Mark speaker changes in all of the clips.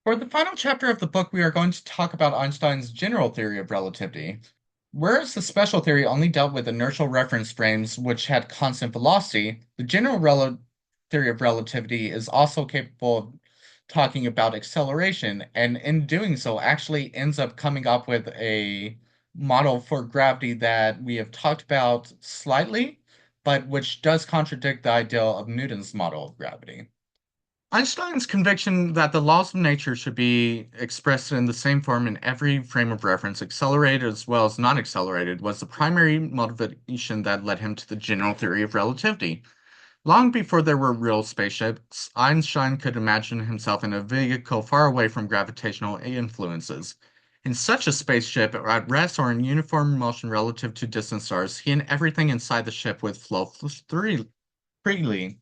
Speaker 1: For the final chapter of the book, we are going to talk about Einstein's general theory of relativity. Whereas the special theory only dealt with inertial reference frames which had constant velocity, the theory of relativity is also capable of talking about acceleration, and in doing so, actually ends up coming up with a model for gravity that we have talked about slightly, but which does contradict the ideal of Newton's model of gravity. Einstein's conviction that the laws of nature should be expressed in the same form in every frame of reference, accelerated as well as non-accelerated, was the primary motivation that led him to the general theory of relativity. Long before there were real spaceships, Einstein could imagine himself in a vehicle far away from gravitational influences. In such a spaceship, at rest or in uniform motion relative to distant stars, he and everything inside the ship would flow freely.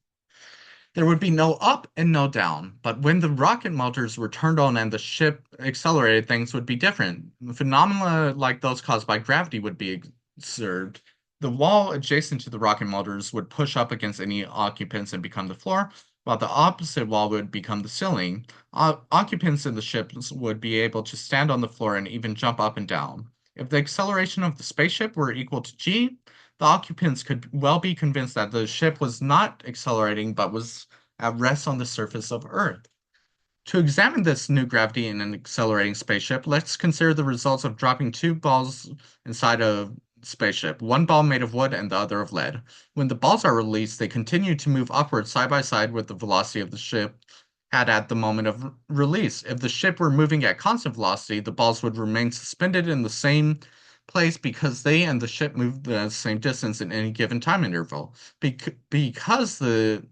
Speaker 1: There would be no up and no down, but when the rocket motors were turned on and the ship accelerated, things would be different. Phenomena like those caused by gravity would be observed. The wall adjacent to the rocket motors would push up against any occupants and become the floor, while the opposite wall would become the ceiling. Occupants in the ships would be able to stand on the floor and even jump up and down. If the acceleration of the spaceship were equal to g, the occupants could well be convinced that the ship was not accelerating but was at rest on the surface of Earth. To examine this new gravity in an accelerating spaceship, let's consider the results of dropping two balls inside a spaceship, one ball made of wood and the other of lead. When the balls are released, they continue to move upward side by side with the velocity of the ship had at the moment of release. If the ship were moving at constant velocity, the balls would remain suspended in the same place because they and the ship moved the same distance in any given time interval. Because the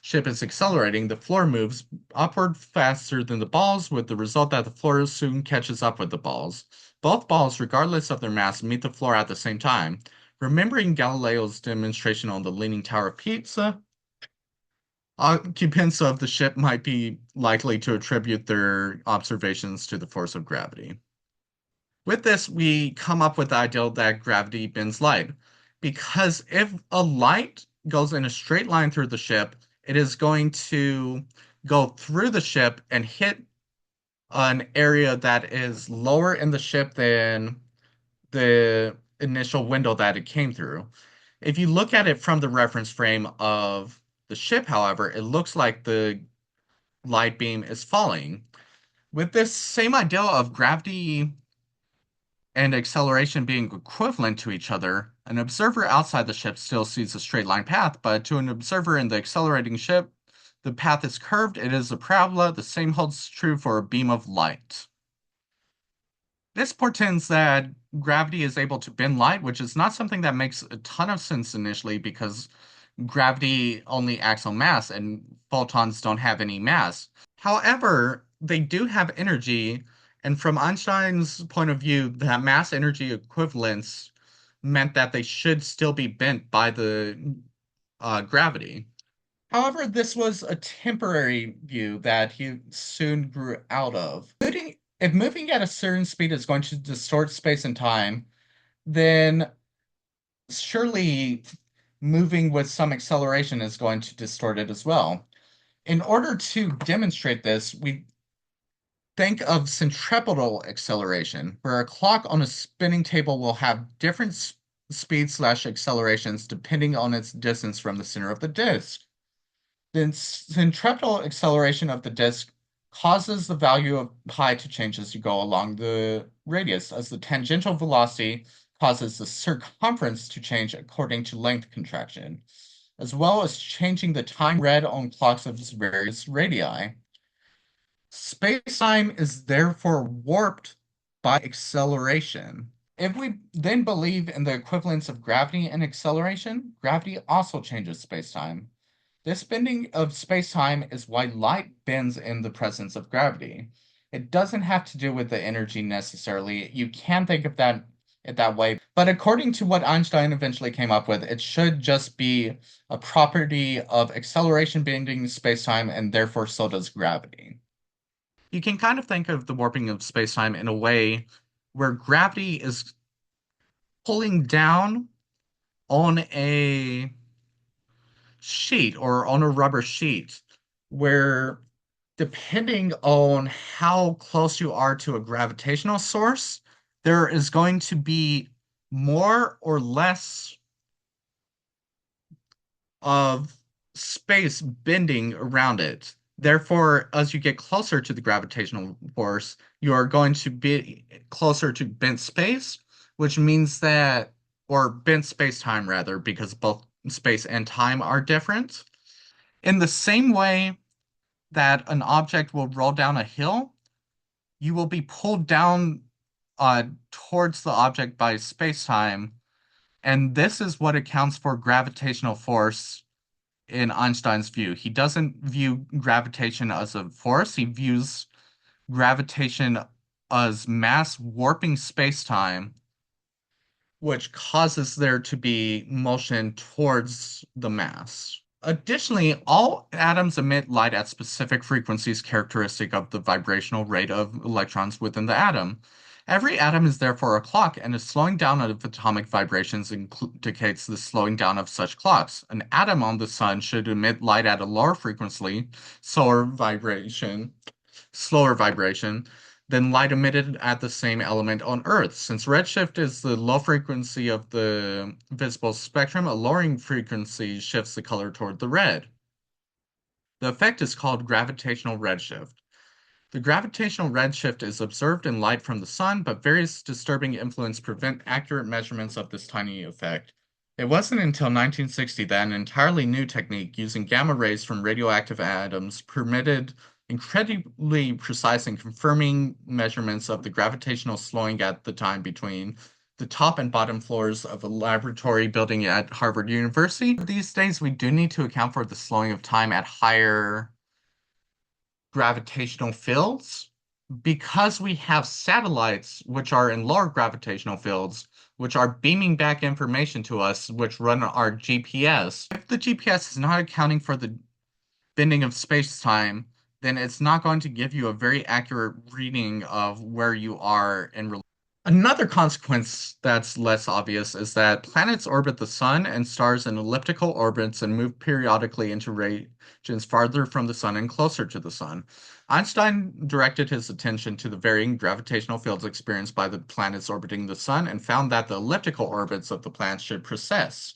Speaker 1: ship is accelerating, the floor moves upward faster than the balls, with the result that the floor soon catches up with the balls. Both balls, regardless of their mass, meet the floor at the same time. Remembering Galileo's demonstration on the Leaning Tower of Pisa, occupants of the ship might be likely to attribute their observations to the force of gravity. With this, we come up with the idea that gravity bends light. Because if a light goes in a straight line through the ship, it is going to go through the ship and hit an area that is lower in the ship than the initial window that it came through. If you look at it from the reference frame of the ship, however, it looks like the light beam is falling. With this same idea of gravity and acceleration being equivalent to each other, an observer outside the ship still sees a straight line path, but to an observer in the accelerating ship, the path is curved, it is a parabola. The same holds true for a beam of light. This portends that gravity is able to bend light, which is not something that makes a ton of sense initially because gravity only acts on mass and photons don't have any mass. However, they do have energy, and from Einstein's point of view, that mass energy equivalence meant that they should still be bent by the gravity. However, this was a temporary view that he soon grew out of. If moving at a certain speed is going to distort space and time, then surely moving with some acceleration is going to distort it as well. In order to demonstrate this, we think of centripetal acceleration, where a clock on a spinning table will have different speed/ accelerations depending on its distance from the center of the disk. The centripetal acceleration of the disk causes the value of pi to change as you go along the radius, as the tangential velocity causes the circumference to change according to length contraction, as well as changing the time read on clocks of various radii. Space-time is therefore warped by acceleration. If we then believe in the equivalence of gravity and acceleration, gravity also changes space-time. This bending of space-time is why light bends in the presence of gravity. It doesn't have to do with the energy necessarily. You can think of it that way, but according to what Einstein eventually came up with, it should just be a property of acceleration bending space-time, and therefore so does gravity. You can kind of think of the warping of space-time in a way where gravity is pulling down on a sheet or on a rubber sheet where Depending on how close you are to a gravitational source, there is going to be more or less of space bending around it. Therefore, as you get closer to the gravitational force, you are going to be closer to bent space, which means that, or bent space-time rather, because both space and time are different. In the same way that an object will roll down a hill, you will be pulled down towards the object by space-time, and this is what accounts for gravitational force in Einstein's view. He doesn't view gravitation as a force, he views gravitation as mass warping space-time, which causes there to be motion towards the mass. Additionally, all atoms emit light at specific frequencies characteristic of the vibrational rate of electrons within the atom. Every atom is therefore a clock, and a slowing down of atomic vibrations indicates the slowing down of such clocks. An atom on the sun should emit light at a lower frequency, slower vibration, slower vibration than light emitted at the same element on Earth. Since redshift is the low frequency of the visible spectrum, a lowering frequency shifts the color toward the red. The effect is called gravitational redshift. The gravitational redshift is observed in light from the sun, but various disturbing influences prevent accurate measurements of this tiny effect. It wasn't until 1960 that an entirely new technique using gamma rays from radioactive atoms permitted incredibly precise and confirming measurements of the gravitational slowing at the time between the top and bottom floors of a laboratory building at Harvard University. These days, we do need to account for the slowing of time at higher gravitational fields because we have satellites which are in lower gravitational fields which are beaming back information to us which run our GPS. If the GPS is not accounting for the bending of space-time, then it's not going to give you a very accurate reading of where you are in relation. Another consequence that's less obvious is that planets orbit the sun and stars in elliptical orbits and move periodically into regions farther from the sun and closer to the sun. Einstein directed his attention to the varying gravitational fields experienced by the planets orbiting the sun and found that the elliptical orbits of the planets should precess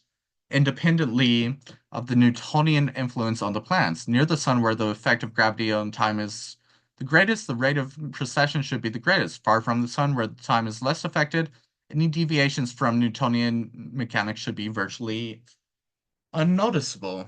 Speaker 1: independently of the Newtonian influence on the planets. Near the sun, where the effect of gravity on time is the greatest, the rate of precession should be the greatest. Far from the sun, where the time is less affected, any deviations from Newtonian mechanics should be virtually unnoticeable.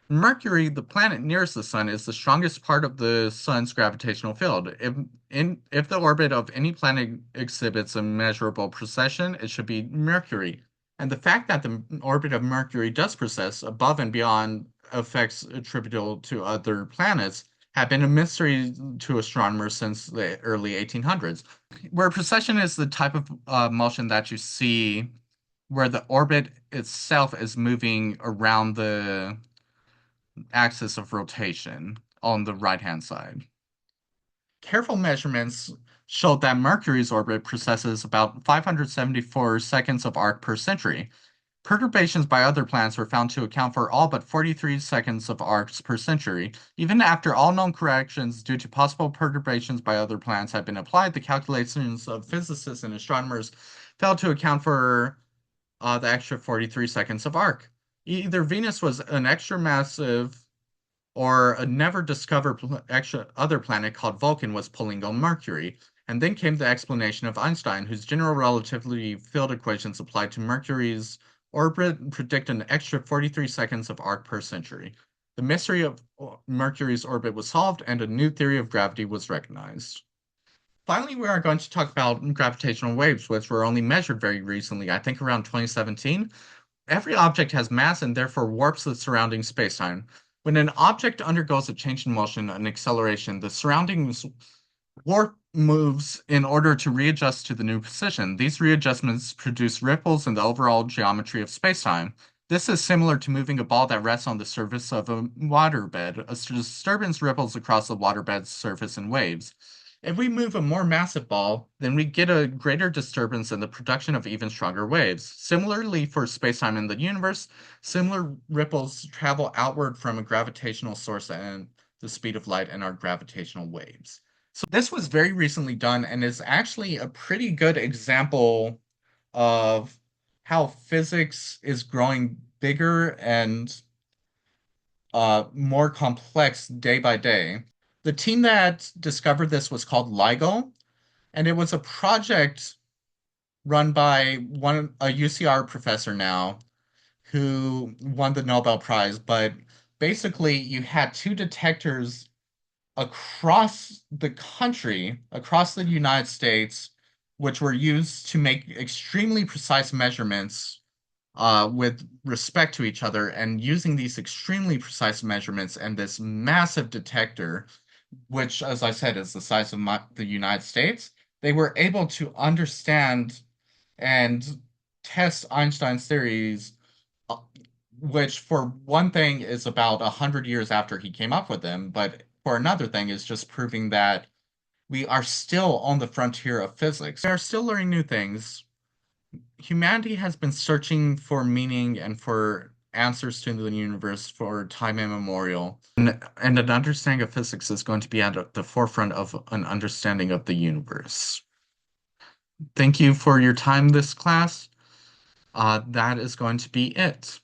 Speaker 1: Mercury, the planet nearest the sun, is the strongest part of the sun's gravitational field. If the orbit of any planet exhibits a measurable precession, it should be Mercury. And the fact that the orbit of Mercury does precess above and beyond effects attributable to other planets have been a mystery to astronomers since the early 1800s. Where precession is the type of motion that you see where the orbit itself is moving around the axis of rotation on the right-hand side. Careful measurements showed that Mercury's orbit precesses about 574 seconds of arc per century. Perturbations by other planets were found to account for all but 43 seconds of arcs per century. Even after all known corrections due to possible perturbations by other planets had been applied, the calculations of physicists and astronomers failed to account for the extra 43 seconds of arc. Either Venus was an extra massive or a never discovered extra other planet called Vulcan was pulling on Mercury. And then came the explanation of Einstein, whose general relativity field equations applied to Mercury's orbit predict an extra 43 seconds of arc per century. The mystery of Mercury's orbit was solved, and a new theory of gravity was recognized. Finally, we are going to talk about gravitational waves, which were only measured very recently, I think around 2017. Every object has mass and therefore warps the surrounding spacetime. When an object undergoes a change in motion, an acceleration, the surrounding warp moves in order to readjust to the new position. These readjustments produce ripples in the overall geometry of spacetime. This is similar to moving a ball that rests on the surface of a waterbed. A disturbance ripples across the waterbed's surface in waves. If we move a more massive ball, then we get a greater disturbance and the production of even stronger waves. Similarly, for spacetime in the universe, similar ripples travel outward from a gravitational source and the speed of light, and our gravitational waves. So this was very recently done and is actually a pretty good example of how physics is growing bigger and more complex day by day. The team that discovered this was called LIGO, and it was a project run by a UCR professor now who won the Nobel Prize. But basically, you had two detectors across the country, across the United States, which were used to make extremely precise measurements with respect to each other. And using these extremely precise measurements and this massive detector, which, as I said, is the size of the United States, they were able to understand and test Einstein's theories, uh, which, for one thing, is about 100 years after he came up with them, but for another thing, is just proving that we are still on the frontier of physics. We are still learning new things. Humanity has been searching for meaning and for answers to the universe for time immemorial. And an understanding of physics is going to be at the forefront of an understanding of the universe. Thank you for your time this class. That is going to be it.